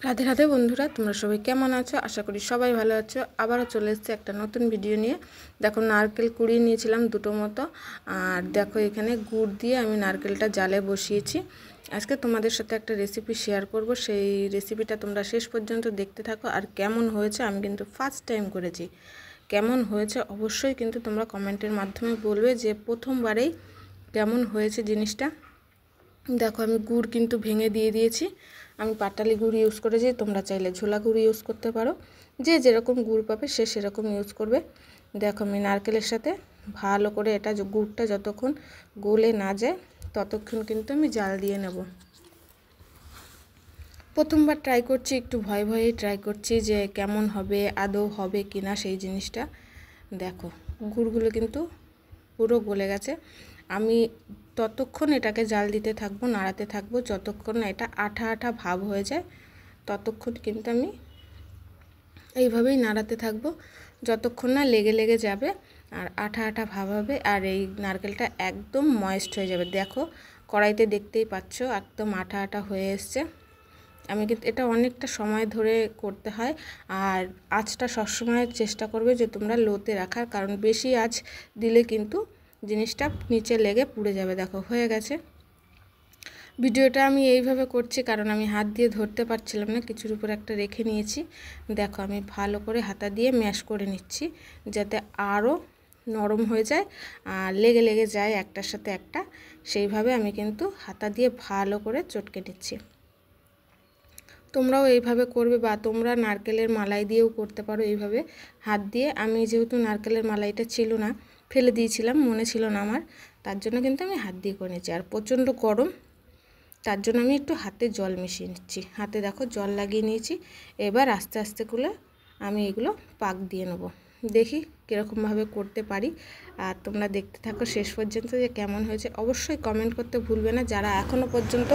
রাধে রাধে বন্ধুরা, তোমরা সবাই কেমন আছো? আশা করি সবাই ভালো আছো। আবারও চলে এসেছে একটা নতুন ভিডিও নিয়ে। দেখো, নারকেল কুড়িয়ে নিয়েছিলাম দুটো মতো। আর দেখো, এখানে গুড় দিয়ে আমি নারকেলটা জালে বসিয়েছি। আজকে তোমাদের সাথে একটা রেসিপি শেয়ার করব। সেই রেসিপিটা তোমরা শেষ পর্যন্ত দেখতে থাকো। আর কেমন হয়েছে, আমি কিন্তু ফার্স্ট টাইম করেছি, কেমন হয়েছে অবশ্যই কিন্তু তোমরা কমেন্টের মাধ্যমে বলবে যে প্রথমবারেই কেমন হয়েছে জিনিসটা। দেখো, আমি গুড় কিন্তু ভেঙে দিয়ে দিয়েছি। আমি পাটালি গুড় ইউজ করেছি, তোমরা চাইলে ঝোলা গুড় ইউজ করতে পারো। যে যেরকম গুড় পাবে সে সেরকম ইউজ করবে। দেখো, আমি নারকেলের সাথে ভালো করে এটা গুড়টা যতক্ষণ গলে না যায় ততক্ষণ কিন্তু আমি জাল দিয়ে নেব। প্রথমবার ট্রাই করছি, একটু ভয়ে ভয়েই ট্রাই করছি যে কেমন হবে, আদৌ হবে কি না সেই জিনিসটা। দেখো, গুড়গুলো কিন্তু পুরো গলে গেছে। আমি ততক্ষণ এটাকে জাল দিতে থাকবো, নাড়াতে থাকবো যতক্ষণ না এটা আঠা আঠা ভাব হয়ে যায়। ততক্ষণ কিন্তু আমি এইভাবেই নাড়াতে থাকবো যতক্ষণ না লেগে লেগে যাবে আর আঠা আঠা ভাব হবে আর এই নারকেলটা একদম ময়েস্ট হয়ে যাবে। দেখো, কড়াইতে দেখতেই পাচ্ছ একদম আঠা আঠা হয়ে এসছে। আমি কিন্তু এটা অনেকটা সময় ধরে করতে হয়। আর আঁচটা সবসময় চেষ্টা করবে যে তোমরা লোতে রাখার, কারণ বেশি আঁচ দিলে কিন্তু জিনিসটা নিচে লেগে পুড়ে যাবে। দেখো, হয়ে গেছে। ভিডিওটা আমি এইভাবে করছি কারণ আমি হাত দিয়ে ধরতে পারছিলাম না, কিছুর উপর একটা রেখে নিয়েছি। দেখো, আমি ভালো করে হাতা দিয়ে ম্যাশ করে নিচ্ছি যাতে আরও নরম হয়ে যায় আর লেগে লেগে যায় একটার সাথে একটা। সেইভাবে আমি কিন্তু হাতা দিয়ে ভালো করে চটকে নিচ্ছি। তোমরাও এইভাবে করবে, বা তোমরা নারকেলের মালাই দিয়েও করতে পারো এইভাবে হাত দিয়ে। আমি যেহেতু নারকেলের মালাইটা ছিল না, ফেলে দিয়েছিলাম, মনে ছিল না আমার, তার জন্য কিন্তু আমি হাত দিয়ে করে নিচ্ছি। আর প্রচণ্ড গরম, তার জন্য আমি একটু হাতে জল মিশিয়ে নিচ্ছি। হাতে দেখো জল লাগিয়ে নিয়েছি। এবার আস্তে আস্তে করে আমি এগুলো পাক দিয়ে নেব। দেখি কীরকমভাবে করতে পারি। আর তোমরা দেখতে থাকো শেষ পর্যন্ত যে কেমন হয়েছে। অবশ্যই কমেন্ট করতে ভুলবে না যারা এখনও পর্যন্ত।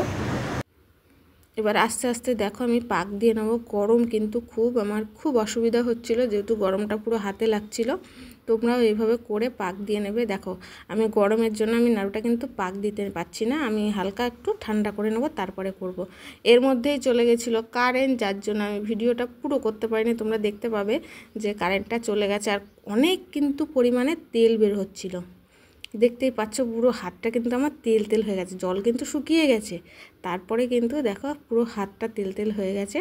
এবার আস্তে আস্তে দেখো আমি পাক দিয়ে নেবো। গরম কিন্তু আমার খুব অসুবিধা হচ্ছিল, যেহেতু গরমটা পুরো হাতে লাগছিল। তোমরাও এইভাবে করে পাক দিয়ে নেবে। দেখো, আমি গরমের জন্য আমি নাড়ুটা কিন্তু পাক দিতে পারছি না, আমি হালকা একটু ঠান্ডা করে নেবো তারপরে করব। এর মধ্যেই চলে গেছিলো কারেন্ট, যার জন্য আমি ভিডিওটা পুরো করতে পারিনি। তোমরা দেখতে পাবে যে কারেন্টটা চলে গেছে আর অনেক কিন্তু পরিমাণে তেল বের হচ্ছিল। দেখতেই পাচ্ছ পুরো হাতটা কিন্তু আমার তেল তেল হয়ে গেছে। জল কিন্তু শুকিয়ে গেছে, তারপরে কিন্তু দেখো পুরো হাতটা তেল তেল হয়ে গেছে।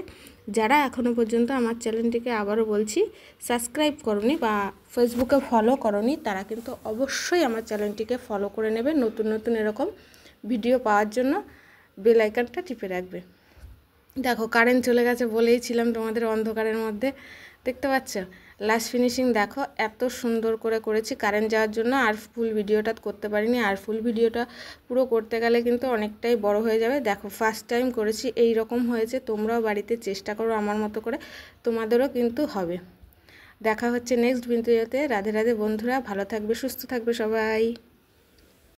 যারা এখনও পর্যন্ত আমার চ্যানেলটিকে, আবারও বলছি, সাবস্ক্রাইব করনি বা ফেসবুকে ফলো করনি, তারা কিন্তু অবশ্যই আমার চ্যানেলটিকে ফলো করে নেবে। নতুন নতুন এরকম ভিডিও পাওয়ার জন্য বেল আইকনটা টিপে রাখবে। দেখো, কারেন্ট চলে গেছে, বলেইছিলাম তোমাদের অন্ধকারের মধ্যে। দেখতে পাচ্ছ লাস্ট ফিনিশিং দেখো, এত সুন্দর করে করেছি কারেন্ট যাওয়ার জন্য। আর ফুল ভিডিওটা করতে পারিনি, আর ফুল ভিডিওটা পুরো করতে গেলে কিন্তু অনেকটাই বড় হয়ে যাবে। দেখো, ফার্স্ট টাইম করেছি, এই রকম হয়েছে। তোমরাও বাড়িতে চেষ্টা করো আমার মতো করে, তোমাদেরও কিন্তু হবে। দেখা হচ্ছে নেক্সট ভিডিওতে। রাধে রাধে বন্ধুরা, ভালো থাকবে, সুস্থ থাকবে সবাই।